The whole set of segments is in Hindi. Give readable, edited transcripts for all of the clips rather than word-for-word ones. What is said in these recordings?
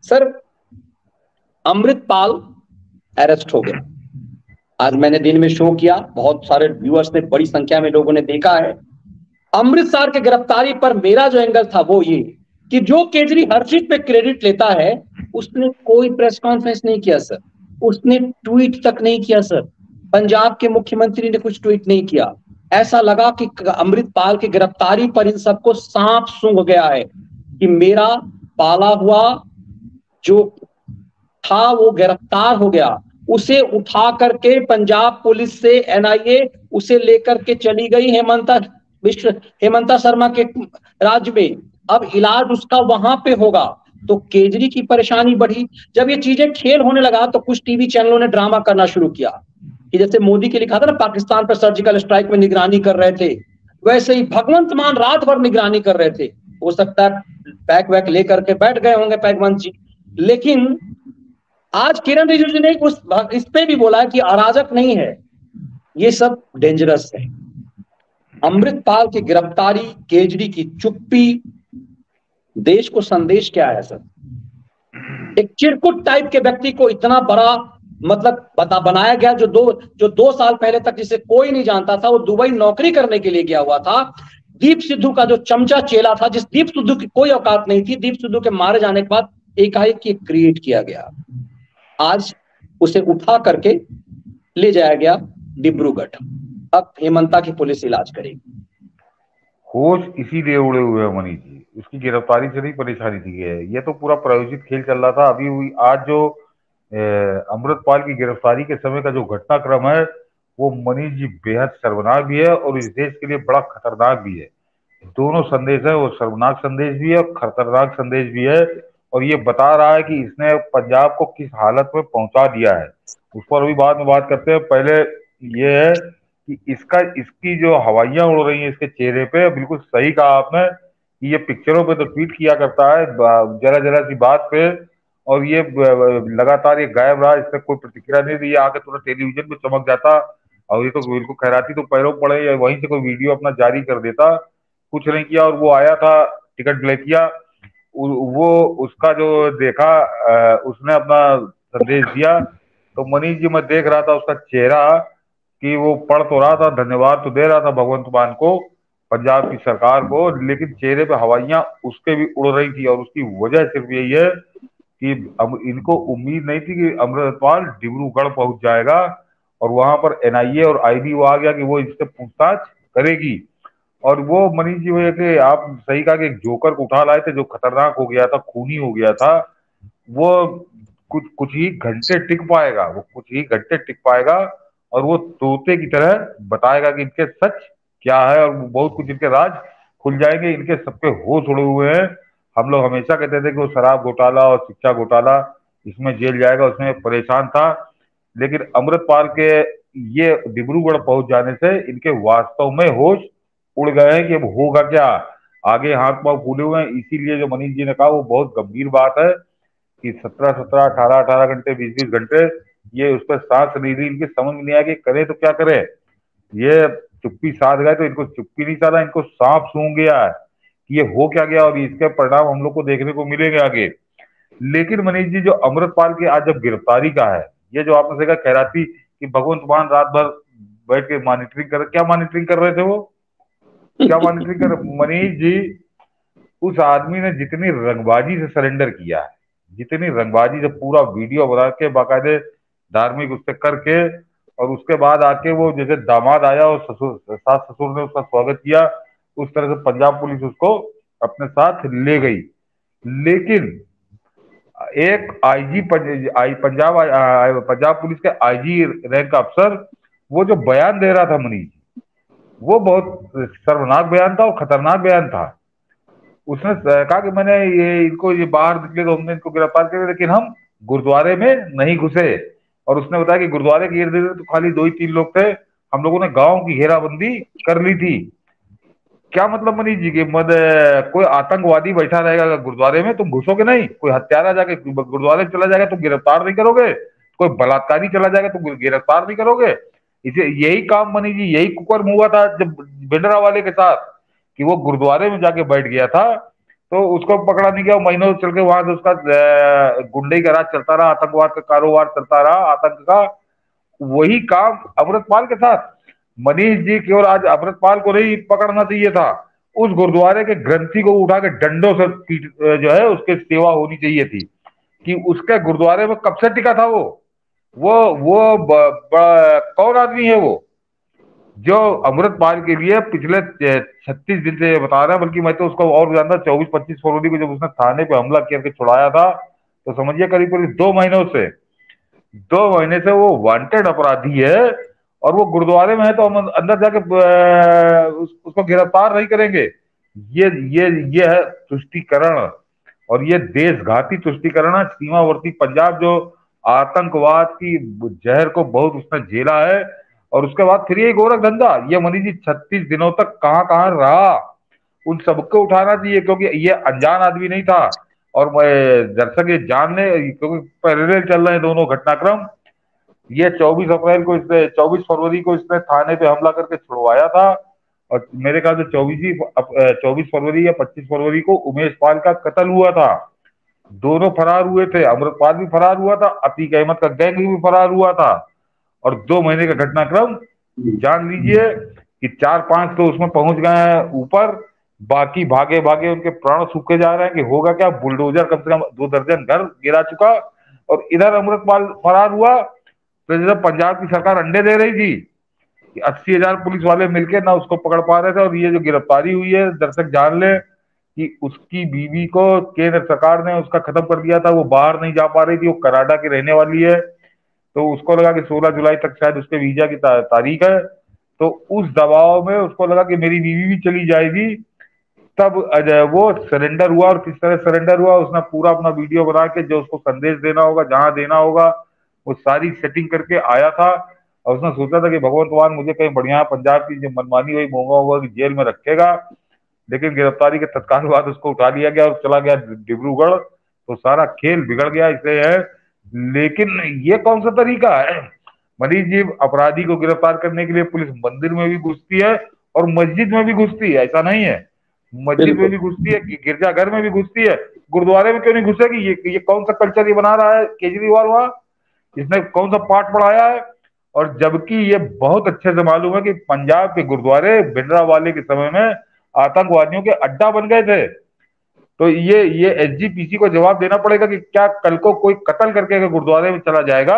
सर, अमृतपाल अरेस्ट हो गया। आज मैंने दिन में शो किया, बहुत सारे व्यूअर्स ने, बड़ी संख्या में लोगों ने देखा है। अमृतसर के गिरफ्तारी पर मेरा जो एंगल था वो ये कि जो केजरी हर चीज पे क्रेडिट लेता है, उसने कोई प्रेस कॉन्फ्रेंस नहीं किया सर, उसने ट्वीट तक नहीं किया सर, पंजाब के मुख्यमंत्री ने कुछ ट्वीट नहीं किया। ऐसा लगा कि अमृतपाल की गिरफ्तारी पर इन सबको सांप सूंघ गया है कि मेरा पाला हुआ जो था वो गिरफ्तार हो गया। उसे उठा करके पंजाब पुलिस से एनआईए उसे लेकर के चली गई हेमंता शर्मा के राज्य में। अब इलाज उसका वहां पे होगा। तो केजरी की परेशानी बढ़ी। जब ये चीजें खेल होने लगा तो कुछ टीवी चैनलों ने ड्रामा करना शुरू किया कि जैसे मोदी के लिखा था ना, पाकिस्तान पर सर्जिकल स्ट्राइक में निगरानी कर रहे थे, वैसे ही भगवंत मान रात भर निगरानी कर रहे थे। हो सकता है पैक वैक लेकर के बैठ गए होंगे पैकवंत जी। लेकिन आज किरण रिजिजू ने इस पे भी बोला कि अराजक नहीं है, ये सब डेंजरस है। अमृतपाल की गिरफ्तारी, केजरी की चुप्पी, देश को संदेश क्या है सर? एक चिरकुट टाइप के व्यक्ति को इतना बड़ा मतलब बनाया गया, जो दो साल पहले तक जिसे कोई नहीं जानता था, वो दुबई नौकरी करने के लिए गया हुआ था। दीप सिद्धू का जो चमचा चेला था, जिस दीप सिद्धू की कोई औकात नहीं थी, दीप सिद्धू के मारे जाने के बाद एकाएक क्रिएट किया गया। आज उसे उठा करके ले जाया गया डिब्रूगढ़। अब हेमंता की पुलिस इलाज करेगी। होश इसीलिए उड़े हुए हैं मनीष जी, उसकी गिरफ्तारी से नहीं परेशानी थी। ये तो पूरा प्रायोजित खेल चल रहा था। अभी हुई आज जो अमृतपाल की गिरफ्तारी के समय का जो घटनाक्रम है, वो मनीष जी बेहद शर्मनाक भी है और इस देश के लिए बड़ा खतरनाक भी है। दोनों संदेश है, वो शर्मनाक संदेश भी है और खतरनाक संदेश भी है। और ये बता रहा है कि इसने पंजाब को किस हालत में पहुंचा दिया है। उस पर अभी बाद में बात करते हैं। पहले ये है कि इसकी जो हवाइयां उड़ रही हैं इसके चेहरे पे, बिल्कुल सही कहा आपने कि ये पिक्चरों पे तो ट्वीट किया करता है जरा जरा सी बात पे, और ये लगातार ये गायब रहा, इसने कोई प्रतिक्रिया नहीं दी। आके थोड़ा टेलीविजन पे चमक जाता और ये तो बिल्कुल खैराती तो पैरों पड़े, या वहीं से कोई वीडियो अपना जारी कर देता। कुछ नहीं किया। और वो आया था, टिकट ब्लैक किया, वो उसका जो देखा, उसने अपना संदेश दिया। तो मनीष जी मैं देख रहा था उसका चेहरा कि वो पढ़ तो रहा था, धन्यवाद तो दे रहा था भगवंत मान को, पंजाब की सरकार को, लेकिन चेहरे पे हवाइयां उसके भी उड़ रही थी। और उसकी वजह सिर्फ यही है कि इनको उम्मीद नहीं थी कि अमृतपाल डिब्रूगढ़ पहुंच जाएगा और वहां पर एनआईए और आईबी वो आ गया कि वो इससे पूछताछ करेगी। और वो मनीष जी वजह से आप सही कहा कि एक जोकर को उठा लाए थे जो खतरनाक हो गया था, खूनी हो गया था। वो कुछ ही घंटे टिक पाएगा, वो कुछ ही घंटे टिक पाएगा और वो तोते की तरह बताएगा कि इनके सच क्या है, और बहुत कुछ इनके राज खुल जाएंगे। इनके सबके होश उड़े हुए हैं। हम लोग हमेशा कहते थे कि वो शराब घोटाला और शिक्षा घोटाला, इसमें जेल जाएगा, उसमें परेशान था। लेकिन अमृतपाल के ये डिब्रूगढ़ पहुंच जाने से इनके वास्तव में होश उड़ गए हैं कि अब होगा क्या आगे। हाथ पांव फूले हुए हैं। इसीलिए जो मनीष जी ने कहा वो बहुत गंभीर बात है कि 17-17, 18-18 घंटे, 20-20 घंटे ये उस पर सांस नहीं रही। इनकी समझ में नहीं आया कि करे तो क्या करे। ये चुप्पी साध गए तो इनको चुप्पी नहीं साधा, इनको सांप सूंघ गया है कि ये हो क्या गया, और इसके परिणाम हम लोग को देखने को मिलेंगे आगे। लेकिन मनीष जी जो अमृतपाल की आज जब गिरफ्तारी का है, ये जो आपने देखा खैराती कि भगवंत मान रात भर बैठ के मॉनिटरिंग कर, क्या मॉनिटरिंग कर रहे थे वो, क्या मॉनिटरिंग कर मनीष जी, उस आदमी ने जितनी रंगबाजी से सरेंडर किया है, जितनी रंगबाजी से पूरा वीडियो बना के बाकायदे धार्मिक उससे करके, और उसके बाद आके वो जैसे दामाद आया और सास ससुर ने उसका स्वागत किया, उस तरह से पंजाब पुलिस उसको अपने साथ ले गई। लेकिन एक आईजी पंजाब पुलिस के आईजी रैंक का अफसर वो जो बयान दे रहा था मनीष, वो बहुत शर्मनाक बयान था और खतरनाक बयान था। उसने कहा कि मैंने ये बाहर निकले तो हमने इनको गिरफ्तार किया, लेकिन हम गुरुद्वारे में नहीं घुसे। और उसने बताया कि गुरुद्वारे के इर्द गिर्द तो खाली 2 ही 3 लोग थे, हम लोगों ने गांव की घेराबंदी कर ली थी। क्या मतलब मनीष जी के कोई आतंकवादी बैठा रहेगा गुरुद्वारे में, तुम घुसोगे नहीं? कोई हत्यारा जाके गुरुद्वारे में चला जाएगा तुम गिरफ्तार नहीं करोगे? कोई बलात्कारी चला जाएगा तुम गिरफ्तार नहीं करोगे? इसे यही काम मनीष जी, यही कुकर्म हुआ था जब भिंडरा वाले के साथ, कि वो गुरुद्वारे में जाके बैठ गया था तो उसको पकड़ा नहीं गया। महीनों चल के वहां से उसका गुंडे का राज चलता रहा, आतंकवाद का कारोबार चलता रहा, आतंक का। वही काम अमृतपाल के साथ। मनीष जी केवल आज अमृतपाल को नहीं पकड़ना चाहिए था, उस गुरुद्वारे के ग्रंथी को उठा के डंडों से जो है उसकी सेवा होनी चाहिए थी कि उसके गुरुद्वारे में कब से टिका था वो कौन आदमी है वो जो अमृतपाल के लिए पिछले 36 दिन से बता रहा है। बल्कि मैं तो उसको और जानता, 24-25 फरवरी को जब उसने थाने पे हमला करके छुड़ाया था, तो समझिए करीब करीब 2 महीने से वो वांटेड अपराधी है। और वो गुरुद्वारे में है तो हम अंदर जाके उसको गिरफ्तार नहीं करेंगे। ये है तुष्टीकरण, और ये देशघाती तुष्टीकरण है। सीमावर्ती पंजाब जो आतंकवाद की जहर को बहुत उसने झेला है, और उसके बाद फिर ये गोरख धंधा। ये मनीष जी 36 दिनों तक कहां कहां रहा, उन सबको उठाना चाहिए, क्योंकि ये अनजान आदमी नहीं था। और दर्शक ये जान ले, क्योंकि पैरेलल चल रहे हैं दोनों घटनाक्रम। ये 24 फरवरी को इसने थाने पे हमला करके छुड़वाया था, और मेरे ख्याल से 24 फरवरी या 25 फरवरी को उमेश पाल का कत्ल हुआ था। दोनों फरार हुए थे, अमृतपाल भी फरार हुआ था, अतीक अहमद का गैंग भी फरार हुआ था। और 2 महीने का घटनाक्रम जान लीजिए कि 4-5 तो उसमें पहुंच गए हैं ऊपर, बाकी भागे भागे उनके प्राण सूखे जा रहे हैं कि होगा क्या। बुलडोजर कम से कम 2 दर्जन घर गिरा चुका, और इधर अमृतपाल फरार हुआ। तो जब पंजाब की सरकार अंडे दे रही थी कि 80,000 पुलिस वाले मिलकर ना उसको पकड़ पा रहे थे, और ये जो गिरफ्तारी हुई है, दर्शक जान ले कि उसकी बीवी को केंद्र सरकार ने उसका खत्म कर दिया था। वो बाहर नहीं जा पा रही थी, वो कनाडा की रहने वाली है, तो उसको लगा कि 16 जुलाई तक शायद उसके वीजा की तारीख है। तो उस दबाव में उसको लगा कि मेरी बीवी भी चली जाएगी, तब वो सरेंडर हुआ। और किस तरह सरेंडर हुआ, उसने पूरा अपना वीडियो बना के जो उसको संदेश देना होगा, जहां देना होगा, वो सारी सेटिंग करके आया था। और उसने सोचा था कि भगवंत मान मुझे कहीं बढ़िया पंजाब की जो मनमानी हुई मोंगा हुआ की जेल में रखेगा। लेकिन गिरफ्तारी के तत्काल बाद उसको उठा लिया गया और चला गया डिब्रूगढ़। तो सारा खेल बिगड़ गया, इसलिए है। लेकिन ये कौन सा तरीका है मनीष जी? अपराधी को गिरफ्तार करने के लिए पुलिस मंदिर में भी घुसती है और मस्जिद में भी घुसती है, ऐसा नहीं है। मस्जिद में भी घुसती है, गिरजाघर में भी घुसती है, गुरुद्वारे में क्यों नहीं घुसेगी? ये कौन सा कल्चर ये बना रहा है केजरीवाल? वहां इसने कौन सा पाठ पढ़ाया है? और जबकि ये बहुत अच्छे से मालूम है कि पंजाब के गुरुद्वारे भिंडरावाले के समय में आतंकवादियों के अड्डा बन गए थे। तो ये एसजीपीसी को जवाब देना पड़ेगा कि क्या कल को कोई कत्ल करके अगर गुरुद्वारे में चला जाएगा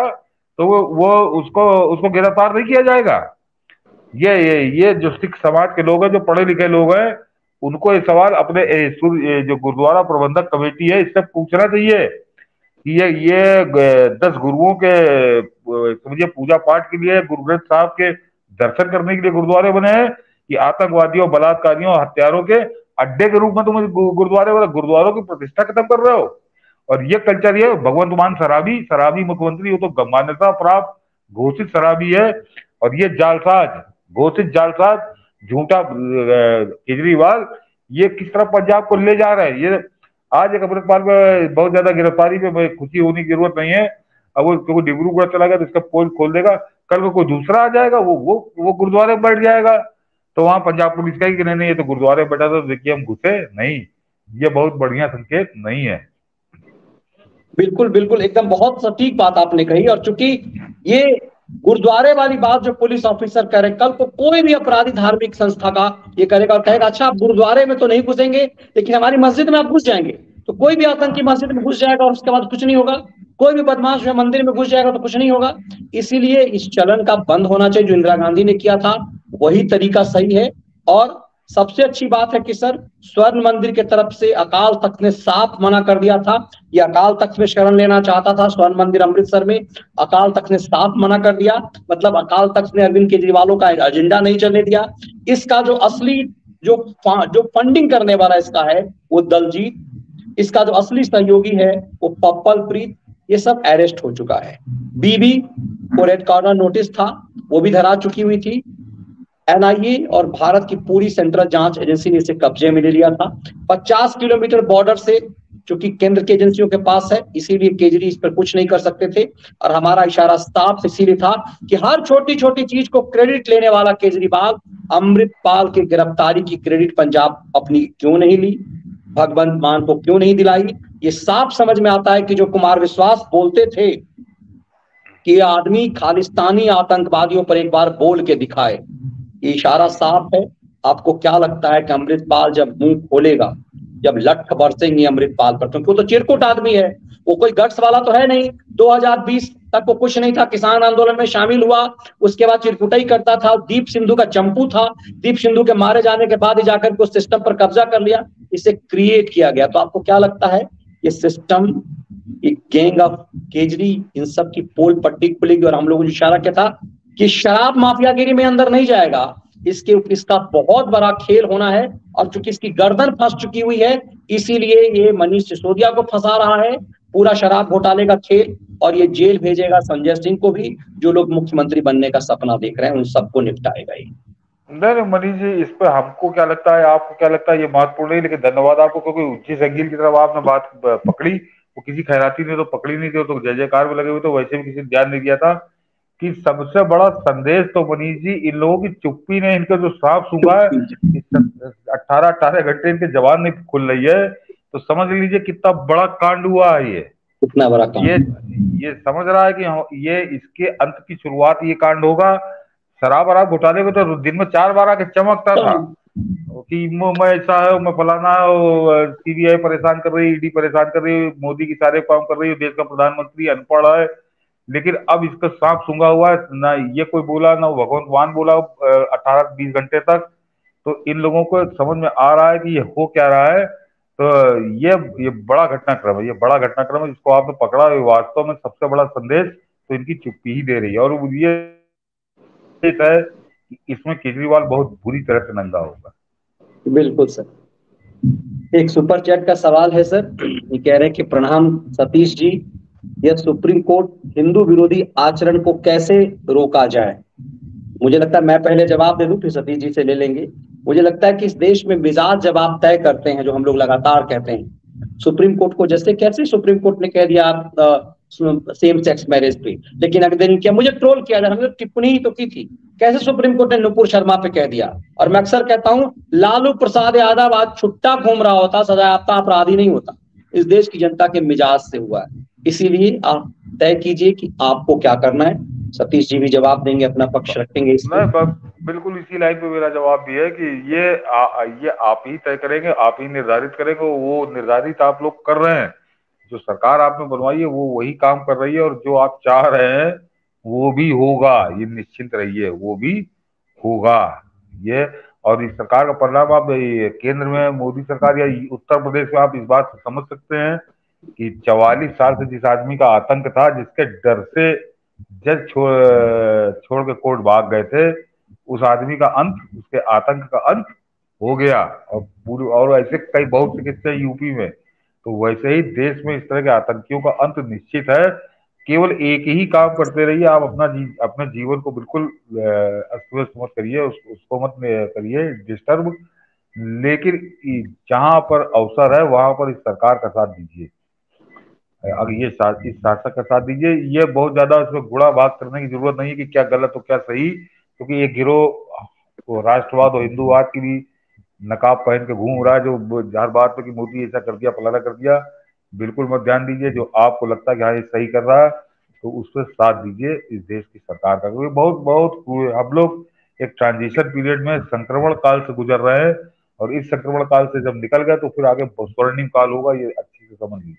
तो वो उसको गिरफ्तार नहीं किया जाएगा? ये जो सिख समाज के लोग हैं, जो पढ़े लिखे लोग हैं, उनको ये सवाल अपने जो गुरुद्वारा प्रबंधक कमेटी है इससे पूछना चाहिए कि ये 10 गुरुओं के समझिए पूजा पाठ के लिए, गुरु ग्रंथ साहब के दर्शन करने के लिए गुरुद्वारे बने हैं, कि आतंकवादियों, बलात्कारियों, हत्यारों के अड्डे के रूप में तुम गुरुद्वारों की प्रतिष्ठा खत्म कर रहे हो? और ये कल्चर, ये भगवंत मान शराबी मुख्यमंत्री, वो तो मान्यता प्राप्त घोषित शराबी है। और ये जालसाज, घोषित जालसाज, झूठा केजरीवाल, ये किस तरह पंजाब को ले जा रहा है। ये आज एक अमृतपाल में बहुत ज्यादा गिरफ्तारी पे खुशी होने की जरूरत नहीं है। अब वो डिब्रूगढ़ चला गया तो इसका पोल खोल देगा, कल को कोई दूसरा आ जाएगा, वो गुरुद्वारे में बैठ जाएगा, तो वहां पंजाब पुलिस कहेगी कि नहीं ये तो गुरुद्वारे में बैठा था, तो देखिए हम घुसे नहीं। ये बहुत बढ़िया संकेत नहीं है। बिल्कुल बिल्कुल, एकदम बहुत सटीक बात आपने कही। और चूंकि ये गुरुद्वारे वाली बात जो पुलिस ऑफिसर कह रहे, कल को कोई भी अपराधी धार्मिक संस्था का ये करेगा और कहेगा अच्छा आप गुरुद्वारे में तो नहीं घुसेंगे लेकिन हमारी मस्जिद में आप घुस जाएंगे, तो कोई भी आतंकी मस्जिद में घुस जाएगा और उसके बाद कुछ नहीं होगा। कोई भी बदमाश जो मंदिर में घुस जाएगा तो कुछ नहीं होगा। इसीलिए इस चलन का बंद होना चाहिए। जो इंदिरा गांधी ने किया था वही तरीका सही है। और सबसे अच्छी बात है कि सर, स्वर्ण मंदिर की तरफ से अकाल तख्त ने साफ मना कर दिया था। ये अकाल तख्त में शरण लेना चाहता था स्वर्ण मंदिर अमृतसर में, अकाल तख्त ने साफ मना कर दिया। मतलब अकाल तख्त ने अरविंद केजरीवाल का एजेंडा नहीं चलने दिया। इसका जो असली जो फंडिंग करने वाला इसका है वो दलजीत, इसका जो असली सहयोगी है वो पप्पल प्रीत, ये सब अरेस्ट हो चुका है। बीबी को रेड कॉर्नर नोटिस था, वो भी धरा चुकी हुई थी। एनआईए और भारत की पूरी सेंट्रल जांच एजेंसी ने इसे कब्जे में ले लिया था। 50 किलोमीटर बॉर्डर से, चूंकि केंद्र की एजेंसियों के पास है इसीलिए केजरी इस पर कुछ नहीं कर सकते थे। और हमारा इशारा साफ इसीलिए था कि हर छोटी छोटी चीज को क्रेडिट लेने वाला केजरीवाल, अमृतपाल की गिरफ्तारी की क्रेडिट पंजाब अपनी क्यों नहीं ली? भगवंत मान को क्यों नहीं दिलाई? ये साफ समझ में आता है कि जो कुमार विश्वास बोलते थे कि ये आदमी खालिस्तानी आतंकवादियों पर एक बार बोल के दिखाए, ये इशारा साफ है। आपको क्या लगता है कि अमृतपाल जब मुंह खोलेगा, जब लठ बरसेंगे अमृतपाल पर, क्योंकि वो तो चिरकुट आदमी है, वो कोई गट्स वाला तो है नहीं। 2020 तक वो कुछ नहीं था, किसान आंदोलन में शामिल हुआ, उसके बाद चिरकुटाई करता था, दीप सिंधु का चंपू था, दीप सिंधु के मारे जाने के बाद ही जाकर के उस सिस्टम पर कब्जा कर लिया, इसे क्रिएट किया गया। तो आपको क्या लगता है ये सिस्टम, ये गैंग ऑफ केजरी, इन सब की पोल पट्टी खुलेगी? और हम लोगों ने इशारा किया था कि शराब माफियागिरी में अंदर नहीं जाएगा, इसका बहुत बड़ा खेल होना है। और चूंकि इसकी गर्दन फंस चुकी हुई है, इसीलिए ये मनीष सिसोदिया को फंसा रहा है, पूरा शराब घोटाले का खेल, और ये जेल भेजेगा संजय सिंह को भी, जो लोग मुख्यमंत्री बनने का सपना देख रहे हैं उन सबको निपटाएगा ये। नहीं मनीष जी, इस पर हमको क्या लगता है, आपको क्या लगता है, ये महत्वपूर्ण नहीं, लेकिन धन्यवाद आपको, क्योंकि जिस एंगल की तरफ आपने बात पकड़ी वो किसी खैराती ने तो पकड़ी नहीं थी, तो जय जयकार में लगे हुए, तो वैसे भी किसी ने ध्यान नहीं दिया था कि सबसे बड़ा संदेश तो मनीष जी इन लोगों की चुप्पी ने, इनका जो सांप सूंघा है, 18-18 घंटे इनके जवान नहीं खुल रही है, तो समझ लीजिए कितना बड़ा कांड हुआ है ये। कितना बड़ा कांड, ये समझ रहा है कि ये इसके अंत की शुरुआत ये कांड होगा। शराब वराब घोटाले को तो दिन में 4 बार आके चमकता था कि मैं ऐसा है, मैं फलाना है, सीबीआई परेशान कर रही है, ईडी परेशान कर रही है, मोदी की सारे काम कर रही है, देश का प्रधानमंत्री अनपढ़ है। लेकिन अब इसका सांप सूंघा हुआ है, ना ये कोई बोला ना भगवंत मान बोला 18-20 घंटे तक। तो इन लोगों को समझ में आ रहा है कि ये हो क्या रहा है। तो ये बड़ा घटनाक्रम है, ये बड़ा घटनाक्रम है जिसको आपने पकड़ा है। वास्तव में सबसे बड़ा संदेश तो इनकी चुप्पी ही दे रही है, और ये है कि इसमें केजरीवाल बहुत बुरी तरह से नंगा होगा। बिल्कुल सर। एक सुपर चैट का सवाल है सर, ये कह रहे हैं कि प्रणाम सतीश जी, यह सुप्रीम कोर्ट हिंदू विरोधी आचरण को कैसे रोका जाए? मुझे लगता है मैं पहले जवाब दे दूं, फिर सतीश जी से ले लेंगे। मुझे लगता है कि इस देश में मिजाज जवाब तय करते हैं, जो हम लोग लगातार कहते हैं। सुप्रीम कोर्ट को जैसे कैसे सुप्रीम कोर्ट ने कह दिया आप सेम सेक्स मैरिज पे, लेकिन अगले दिन क्या मुझे ट्रोल किया, हमने टिप्पणी ही तो की थी, कैसे सुप्रीम कोर्ट ने नुपुर शर्मा पे कह दिया। और मैं अक्सर कहता हूं, लालू प्रसाद यादव आज छुट्टा घूम रहा होता, सजायाफ्ता अपराधी नहीं होता। इस देश की जनता के मिजाज से हुआ है। इसीलिए आप तय कीजिए कि आपको क्या करना है। सतीश जी भी जवाब देंगे, अपना पक्ष रखेंगे इसमें। बिल्कुल इसी लाइन पे मेरा जवाब भी है कि ये आप ही तय करेंगे, आप ही निर्धारित करेंगे। वो निर्धारित आप लोग कर रहे हैं, जो सरकार आपने बनवाई है वो वही काम कर रही है, और जो आप चाह रहे हैं वो भी होगा, ये निश्चिंत रहिए, वो भी होगा ये। और इस सरकार का परिणाम आप केंद्र में मोदी सरकार या उत्तर प्रदेश में आप इस बात से समझ सकते हैं कि 44 साल से जिस आदमी का आतंक था, जिसके डर से जज छोड़ के कोर्ट भाग गए थे, उस आदमी का अंत, उसके आतंक का अंत हो गया। और ऐसे कई बहुत से किस्से यूपी में। तो वैसे ही देश में इस तरह के आतंकियों का अंत निश्चित है। केवल एक ही काम करते रहिए, आप अपने जीवन को बिल्कुल अस्त व्यस्त मत करिए, उसको मत करिए डिस्टर्ब। लेकिन जहां पर अवसर है वहां पर इस सरकार का साथ दीजिए, अगर इस शासक का साथ दीजिए। ये बहुत ज्यादा इसमें गुड़ा बात करने की जरूरत नहीं है कि क्या गलत हो क्या सही, क्योंकि ये गिरोह राष्ट्रवाद और हिंदूवाद की भी नकाब पहन के घूम रहा है, जो हर बात पे कि मोदी ऐसा कर दिया, फलाना कर दिया। बिल्कुल मत ध्यान दीजिए, जो आपको लगता है कि हाँ ये सही कर रहा है तो उस पर साथ दीजिए इस देश की सरकार का। क्योंकि बहुत बहुत हम लोग एक ट्रांजिशन पीरियड में संक्रमण काल से गुजर रहे हैं, और इस संक्रमण काल से जब निकल गए तो फिर आगे स्वर्णिम काल होगा, ये अच्छी से समझ लीजिए।